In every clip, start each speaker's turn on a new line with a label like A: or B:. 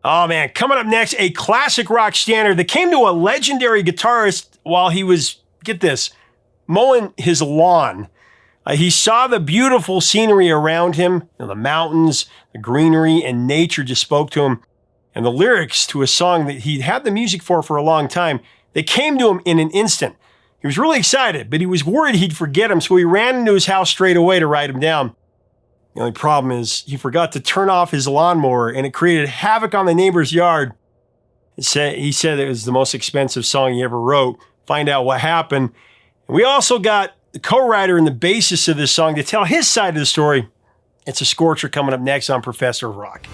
A: Oh, man. Coming up next, a classic rock standard that came to a legendary guitarist while he was, get this, mowing his lawn. He saw the beautiful scenery around him, the mountains, the greenery, and nature just spoke to him. And the lyrics to a song that he'd had the music for a long time, they came to him in an instant. He was really excited, but he was worried he'd forget him, so he ran into his house straight away to write him down. The only problem is he forgot to turn off his lawnmower, and it created havoc on the neighbor's yard. He said it was the most expensive song he ever wrote. Find out what happened. And we also got the co-writer and the bassist of this song to tell his side of the story. It's a scorcher coming up next on Professor of Rock.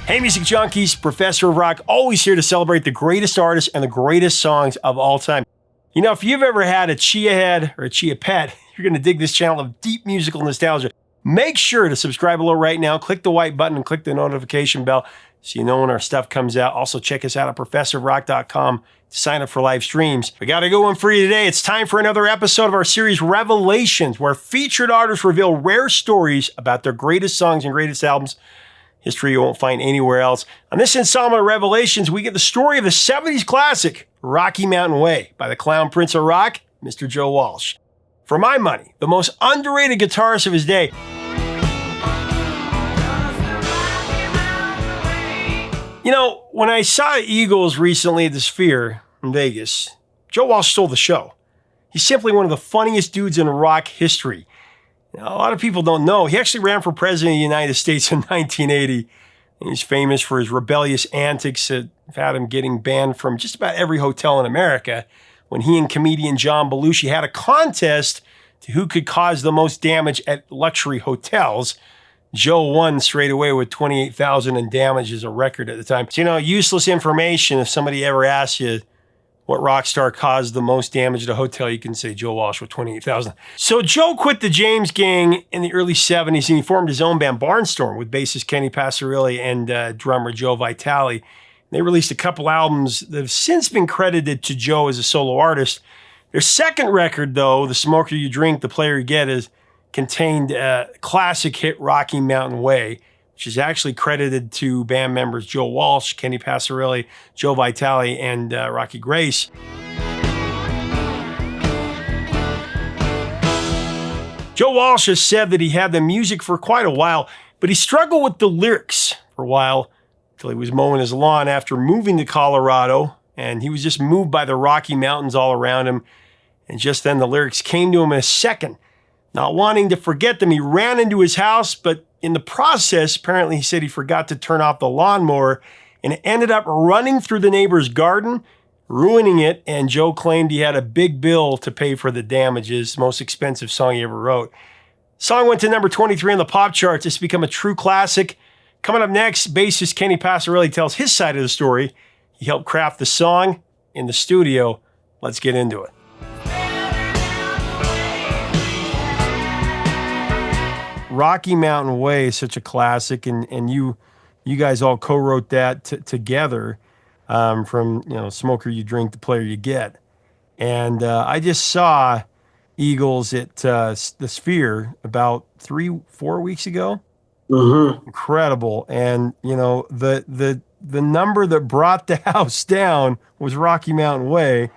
A: Hey, music junkies, Professor of Rock, always here to celebrate the greatest artists and the greatest songs of all time. You know, if you've ever had a chia head or a chia pet, you're going to dig this channel of deep musical nostalgia. Make sure to subscribe below right now. Click the white button and click the notification bell so you know when our stuff comes out. Also, check us out at professorofrock.com to sign up for live streams. We got a good one for you today. It's time for another episode of our series Revelations, where featured artists reveal rare stories about their greatest songs and greatest albums. History you won't find anywhere else. On this installment of Revelations, we get the story of the 70s classic, Rocky Mountain Way, by the Clown Prince of Rock, Mr. Joe Walsh. For my money, the most underrated guitarist of his day. You know, when I saw Eagles recently at the Sphere in Vegas, Joe Walsh stole the show. He's simply one of the funniest dudes in rock history. Now, a lot of people don't know, he actually ran for president of the United States in 1980. And he's famous for his rebellious antics that had him getting banned from just about every hotel in America when he and comedian John Belushi had a contest to who could cause the most damage at luxury hotels. Joe won straight away with $28,000 in damage as a record at the time. So, you know, useless information. If somebody ever asks you what rock star caused the most damage at a hotel, you can say Joe Walsh with $28,000. So Joe quit the James Gang in the early 70s and he formed his own band, Barnstorm, with bassist Kenny Passarelli and drummer Joe Vitale. They released a couple albums that have since been credited to Joe as a solo artist. Their second record, though, The Smoker You Drink, The Player You Get, contained classic hit Rocky Mountain Way, which is actually credited to band members Joe Walsh, Kenny Passarelli, Joe Vitale, and Rocky Grace. Joe Walsh has said that he had the music for quite a while, but he struggled with the lyrics for a while until he was mowing his lawn after moving to Colorado, and he was just moved by the Rocky Mountains all around him, and just then the lyrics came to him in a second. Not wanting to forget them, he ran into his house, but in the process, apparently he said he forgot to turn off the lawnmower and it ended up running through the neighbor's garden, ruining it, and Joe claimed he had a big bill to pay for the damages, most expensive song he ever wrote. The song went to number 23 on the pop charts. It's become a true classic. Coming up next, bassist Kenny Passarelli tells his side of the story. He helped craft the song in the studio. Let's get into it. Rocky Mountain Way is such a classic, and you guys all co-wrote that together from, you know, Smoker You Drink, The Player You Get. And I just saw Eagles at the Sphere about 3-4 weeks ago. Mm-hmm. Incredible. And, you know, the number that brought the house down was Rocky Mountain Way.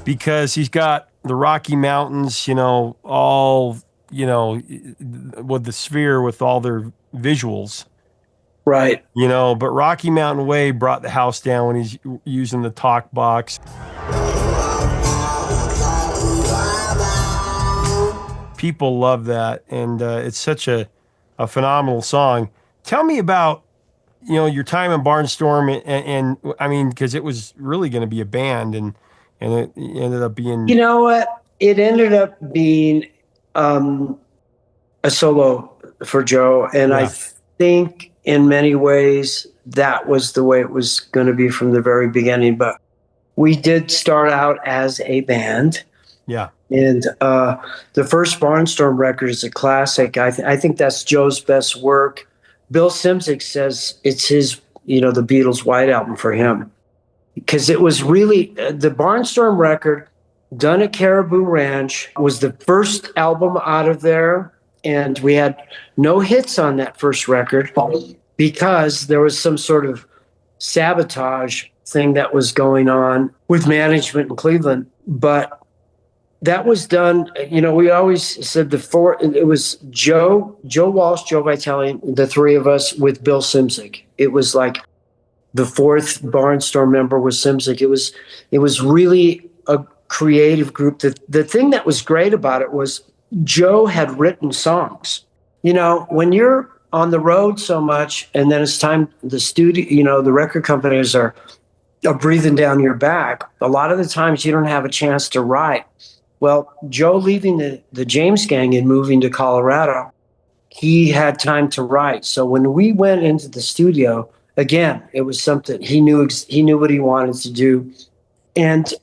A: Because he's got the Rocky Mountains, you know, all, you know, with the Sphere with all their visuals.
B: Right.
A: You know, but Rocky Mountain Way brought the house down when he's using the talk box. People love that, and it's such a phenomenal song. Tell me about, you know, your time in Barnstorm, and I mean, because it was really going to be a band, and it ended up being...
B: You know what? It ended up being a solo for Joe, and yeah. I think in many ways that was the way it was going to be from the very beginning. But we did start out as a band.
A: Yeah.
B: And the first Barnstorm record is a classic. I think that's Joe's best work. Bill Simzik says it's his, you know, the Beatles' White Album for him. Because it was really, the Barnstorm record done at Caribou Ranch. It was the first album out of there, and we had no hits on that first record because there was some sort of sabotage thing that was going on with management in Cleveland. But that was done, we always said it was Joe Walsh, Joe Vitale, the three of us with Bill Simzik. It was like the fourth Barnstorm member was Simzik. It was really a creative group. The thing that was great about it was Joe had written songs. When you're on the road so much and then it's time, the studio, the record companies are breathing down your back, a lot of the times you don't have a chance to write. Well, Joe leaving the James Gang and moving to Colorado, he had time to write. So when we went into the studio, again, it was something he knew what he wanted to do. And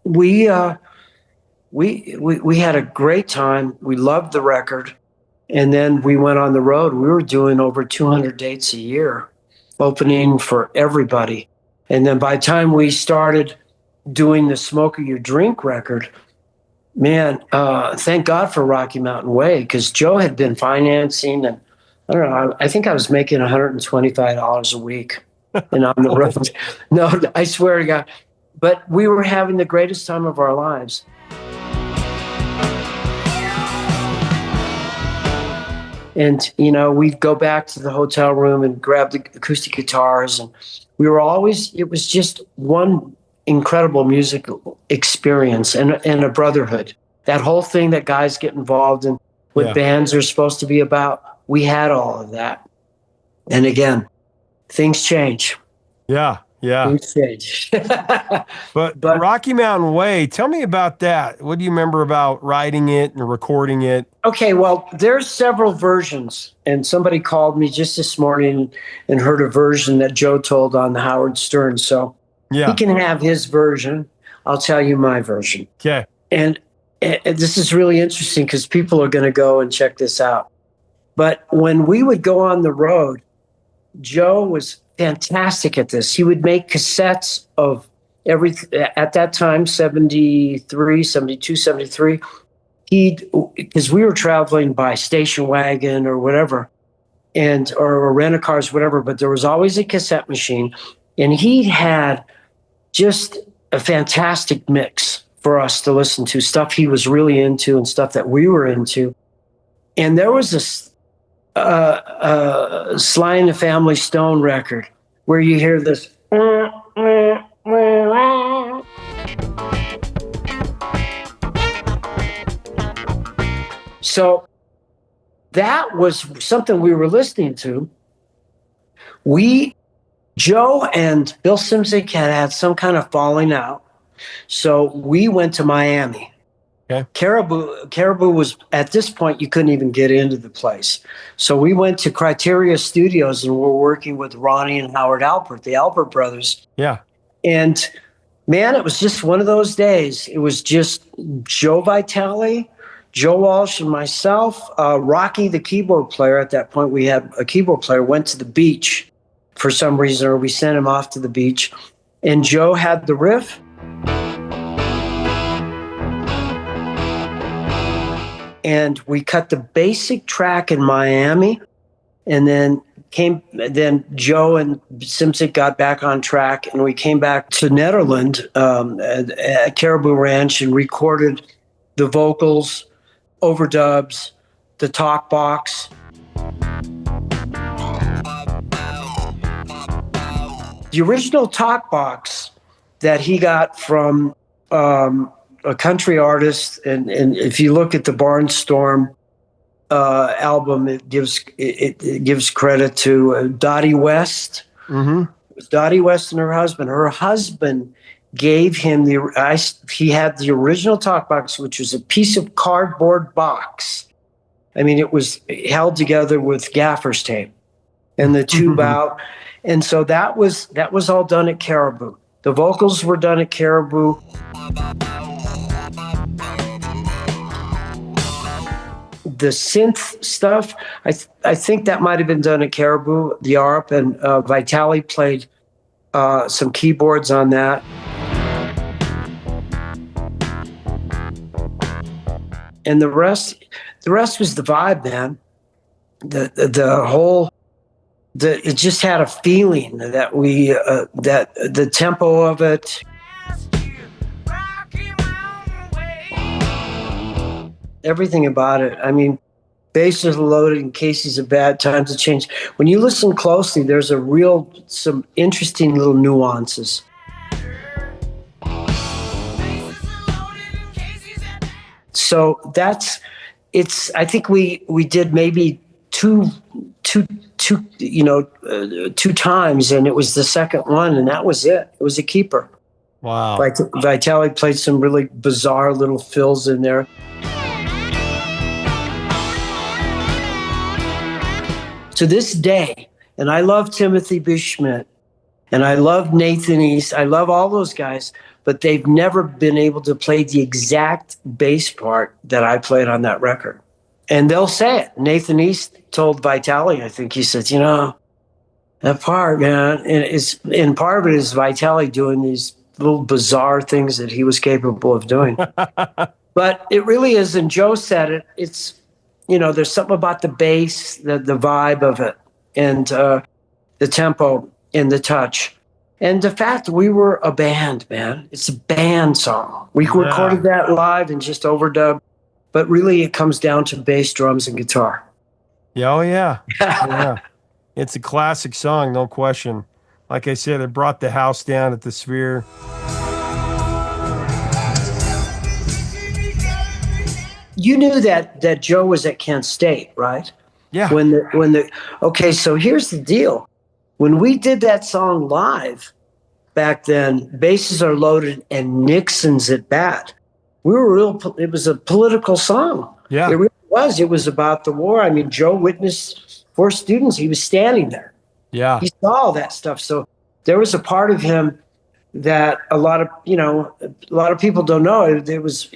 B: we had a great time. We loved the record. And then we went on the road. We were doing over 200 dates a year, opening for everybody. And then by the time we started doing the Smoke or You Drink record, man, thank God for Rocky Mountain Way, because Joe had been financing, and I don't know, I think I was making $125 a week and on the road. No, I swear to God. But we were having the greatest time of our lives. And, we'd go back to the hotel room and grab the acoustic guitars. And it was just one incredible musical experience and a brotherhood. That whole thing that guys get involved in, what bands are supposed to be about, we had all of that. And again, things change.
A: Yeah.
B: Things change.
A: But Rocky Mountain Way, tell me about that. What do you remember about writing it and recording it? Okay,
B: well, there's several versions. And somebody called me just this morning and heard a version that Joe told on the Howard Stern. So he can have his version. I'll tell you my version.
A: Okay.
B: And this is really interesting because people are going to go and check this out. But when we would go on the road, Joe was fantastic at this. He would make cassettes of at that time, 73, 72, 73. Because we were traveling by station wagon or whatever, or rent-a-cars, whatever, but there was always a cassette machine. And he had just a fantastic mix for us to listen to, stuff he was really into and stuff that we were into. And there was this Sly and the Family Stone record where you hear this. So that was something we were listening to. Joe and Bill Simzik had some kind of falling out. So we went to Miami.
A: Okay.
B: Caribou was, at this point, you couldn't even get into the place. So we went to Criteria Studios and we're working with Ronnie and Howard Alpert, the Alpert brothers.
A: Yeah.
B: And man, it was just one of those days. It was just Joe Vitale, Joe Walsh, and myself. Rocky, the keyboard player, at that point we had a keyboard player, went to the beach for some reason, or we sent him off to the beach. And Joe had the riff. And we cut the basic track in Miami, and then Joe and Simzik got back on track, and we came back to Netherlands at Caribou Ranch and recorded the vocals, overdubs, the talk box. The original talk box that he got from a country artist, and if you look at the Barnstorm album, it gives credit to Dottie West.
A: Mm-hmm.
B: It was Dottie West and her husband. Her husband gave him he had the original talk box, which was a piece of cardboard box. I mean, it was held together with gaffer's tape and the tube out. And so that was all done at Caribou. The vocals were done at Caribou. The synth stuff, I think that might have been done at Caribou, the ARP, and Vitale played some keyboards on that. And the rest was the vibe, man. The whole, it just had a feeling that that the tempo of it. Everything about it. I mean, bases are loaded in cases of bad times have changed. When you listen closely, there's some interesting little nuances. So I think we did maybe two times, and it was the second one, and that was it. It was a keeper.
A: Wow.
B: Vitali played some really bizarre little fills in there. To this day, and I love Timothy B. Schmidt, and I love Nathan East, I love all those guys, but they've never been able to play the exact bass part that I played on that record. And they'll say it. Nathan East told Vitali, I think he said, that part, man, and part of it is Vitali doing these little bizarre things that he was capable of doing. But it really is, and Joe said it, it's, there's something about the bass, the vibe of it, and the tempo and the touch. And the fact that we were a band, man. It's a band song. We recorded that live and just overdubbed. But really, it comes down to bass, drums, and guitar.
A: Yeah, oh yeah. Yeah. It's a classic song, no question. Like I said, it brought the house down at the Sphere.
B: You knew that Joe was at Kent State, right?
A: Yeah.
B: Okay, so here's the deal. When we did that song live back then, bases are loaded and Nixon's at bat. It was a political song.
A: Yeah.
B: It really was. It was about the war. I mean, Joe witnessed 4 students. He was standing there.
A: Yeah.
B: He saw all that stuff. So there was a part of him that a lot of people don't know. It was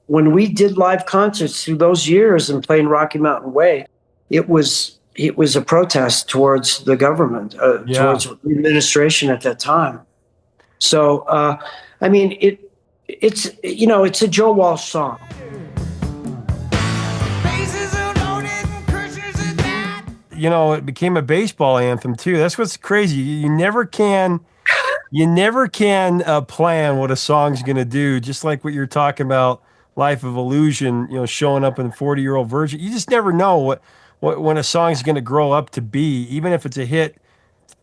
B: when we did live concerts through those years and playing Rocky Mountain Way, it was a protest towards the government, towards the administration at that time. So, I mean, it's a Joe Walsh song.
A: It became a baseball anthem too. That's what's crazy. You never can plan what a song's going to do. Just like what you're talking about, Life of Illusion, showing up in 40-year-old virgin. You just never know what when a song's going to grow up to be. Even if it's a hit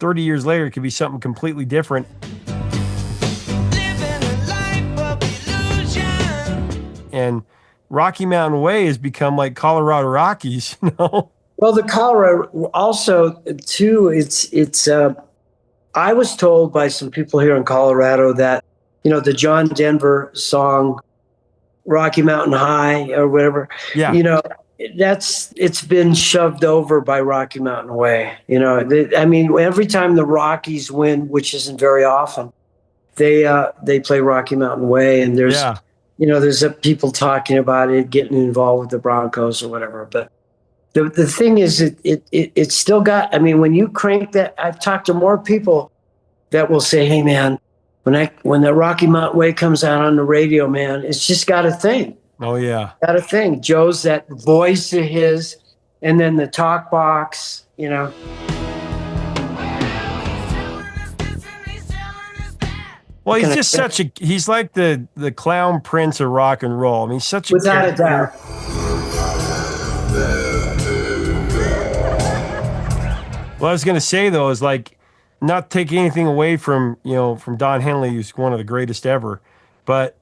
A: 30 years later, it could be something completely different. And Rocky Mountain Way has become like Colorado Rockies,
B: Well, the Colorado also too. It's. I was told by some people here in Colorado that the John Denver song, Rocky Mountain High or whatever.
A: Yeah.
B: It's been shoved over by Rocky Mountain Way. I mean, every time the Rockies win, which isn't very often, they play Rocky Mountain Way, and there's people talking about it getting involved with the Broncos or whatever. But the thing is, it's still got. I mean, when you crank that, I've talked to more people that will say, "Hey, man, when the Rocky Mountain Way comes out on the radio, man, it's just got a thing."
A: Oh yeah,
B: got a thing. Joe's that voice of his, and then the talk box.
A: Well, he's just he's like the clown prince of rock and roll. I mean, he's such a
B: without a doubt.
A: What I was going to say, though, is like not taking anything away from Don Henley, who's one of the greatest ever, but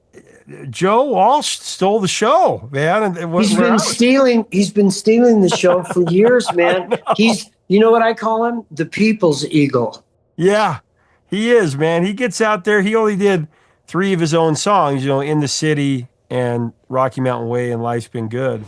A: Joe Walsh stole the show, man.
B: He's been stealing the show for years, man. He's, what I call him? The people's eagle.
A: Yeah, he is, man. He gets out there. He only did 3 of his own songs, In the City and Rocky Mountain Way and Life's Been Good.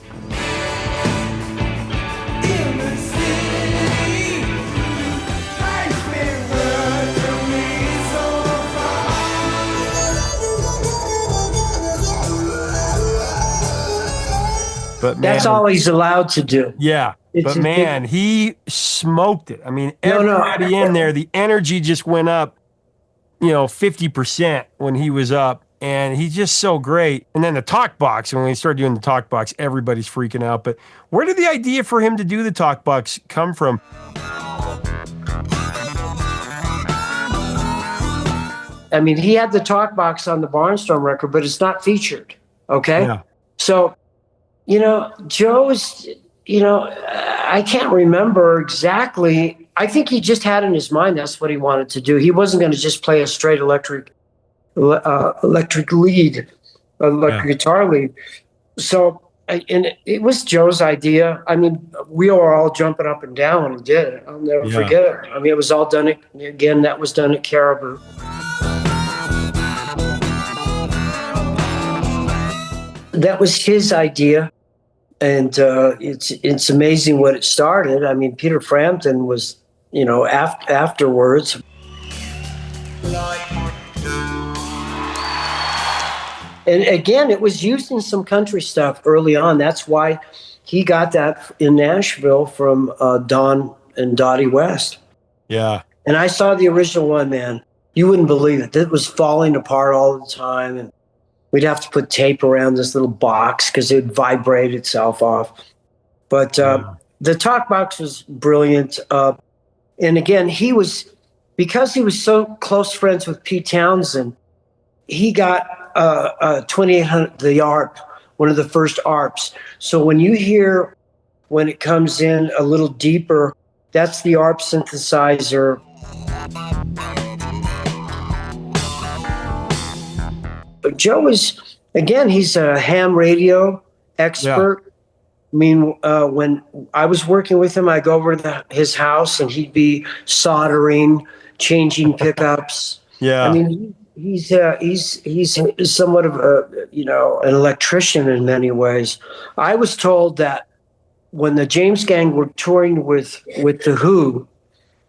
A: But man,
B: that's all he's allowed to do.
A: Yeah. He smoked it. I mean, everybody in there, the energy just went up, 50% when he was up. And he's just so great. And then the talk box, when we started doing the talk box, everybody's freaking out. But where did the idea for him to do the talk box come from?
B: I mean, he had the talk box on the Barnstorm record, but it's not featured. Okay.
A: Yeah.
B: So, Joe's, I can't remember exactly. I think he just had in his mind that's what he wanted to do. He wasn't going to just play a straight electric guitar lead. So, and it was Joe's idea. I mean, we were all jumping up and down when he did it. I'll never forget it. I mean, it was all done that was done at Caribou. That was his idea, and it's amazing what it started. I mean, Peter Frampton was, afterwards. And again, it was used in some country stuff early on. That's why he got that in Nashville from Don and Dottie West.
A: Yeah.
B: And I saw the original one, man. You wouldn't believe it. It was falling apart all the time, and we'd have to put tape around this little box because it would vibrate itself off. But the talk box was brilliant. And again, because he was so close friends with Pete Townsend, he got 2800, the ARP, one of the first ARPs. So when you hear, when it comes in a little deeper, that's the ARP synthesizer. But Joe he's a ham radio expert. Yeah. I mean, when I was working with him, I go over to his house and he'd be soldering, changing pickups.
A: Yeah.
B: I mean, he's somewhat of an electrician in many ways. I was told that when the James Gang were touring with The Who,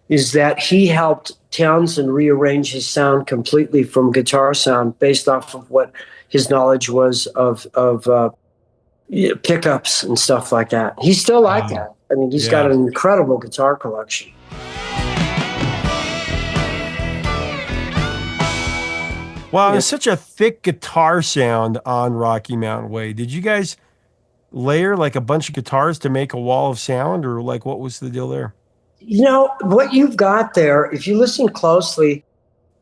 B: is that he helped Townsend rearrange his sound completely from guitar sound based off of what his knowledge was of pickups and stuff like that. He's still like that. I mean, he's got an incredible guitar collection.
A: Wow, there's such a thick guitar sound on Rocky Mountain Way. Did you guys layer like a bunch of guitars to make a wall of sound, or like what was the deal there?
B: What you've got there, if you listen closely,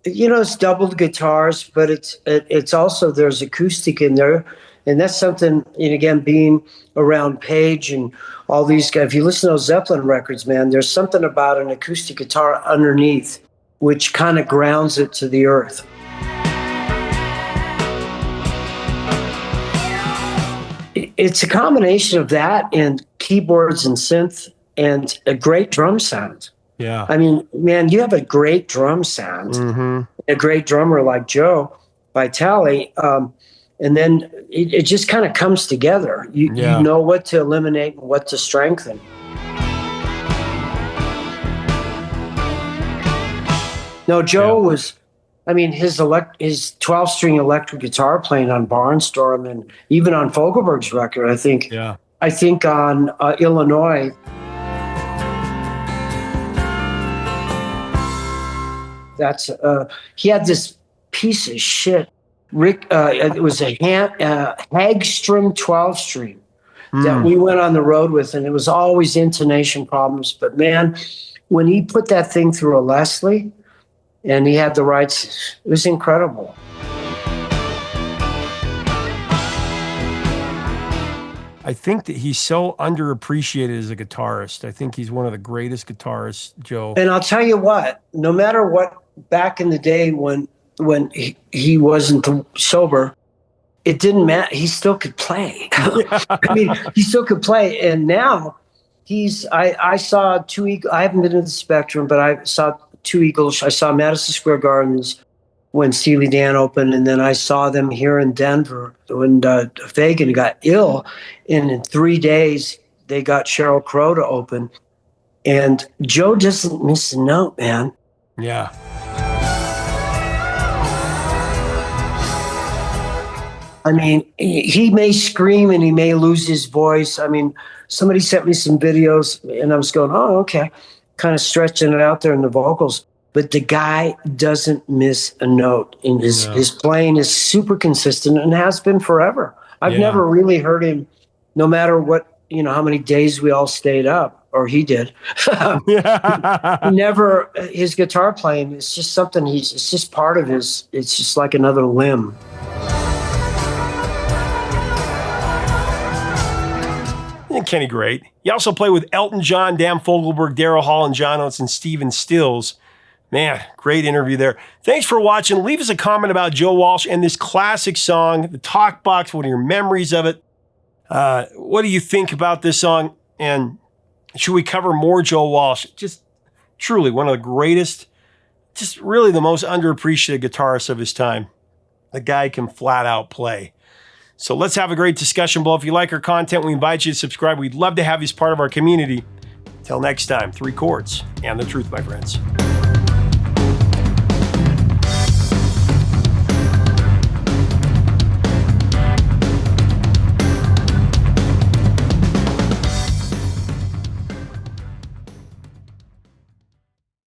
B: it's doubled guitars, but it's also, there's acoustic in there. And that's something, and again, being around Page and all these guys, if you listen to those Zeppelin records, man, there's something about an acoustic guitar underneath, which kind of grounds it to the earth. It's a combination of that and keyboards and synth and a great drum sound.
A: Yeah.
B: I mean, man, you have a great drum sound, a great drummer like Joe Vitale, and then it just kind of comes together. You know what to eliminate and what to strengthen. No, Joe was, I mean, his 12-string electric guitar playing on Barnstorm and even on Fogelberg's record, I think.
A: Yeah.
B: I think on Illinois. That's he had this piece of shit. Rick, it was a Hagstrom 12-string that we went on the road with, and it was always intonation problems. But man, when he put that thing through a Leslie, and he had the rights, it was incredible.
A: I think that he's so underappreciated as a guitarist. I think he's one of the greatest guitarists, Joe.
B: And I'll tell you what, no matter what, back in the day when he wasn't sober, it didn't matter. He still could play. I mean, he still could play. And now I saw two Eagles. I haven't been to the Spectrum, but I saw two Eagles. I saw Madison Square Gardens when Steely Dan opened, and then I saw them here in Denver when Fagan got ill. And in 3 days, they got Sheryl Crow to open. And Joe doesn't miss a note, man.
A: Yeah.
B: I mean, he may scream and he may lose his voice. I mean, somebody sent me some videos, and I was going, oh, okay, kind of stretching it out there in the vocals. but the guy doesn't miss a note. And his playing is super consistent and has been forever. I've never really heard him, no matter what, how many days we all stayed up, or he did. Never, his guitar playing is just something it's just part of it's just like another limb.
A: Isn't Kenny great? He also played with Elton John, Dan Fogelberg, Daryl Hall, and John Oates, and Stephen Stills. Man, great interview there. Thanks for watching. Leave us a comment about Joe Walsh and this classic song, The Talk Box. What are your memories of it? What do you think about this song? And should we cover more Joe Walsh? Just truly one of the greatest, just really the most underappreciated guitarists of his time. The guy can flat out play. So let's have a great discussion below. If you like our content, we invite you to subscribe. We'd love to have you as part of our community. Until next time, 3 chords and the truth, my friends.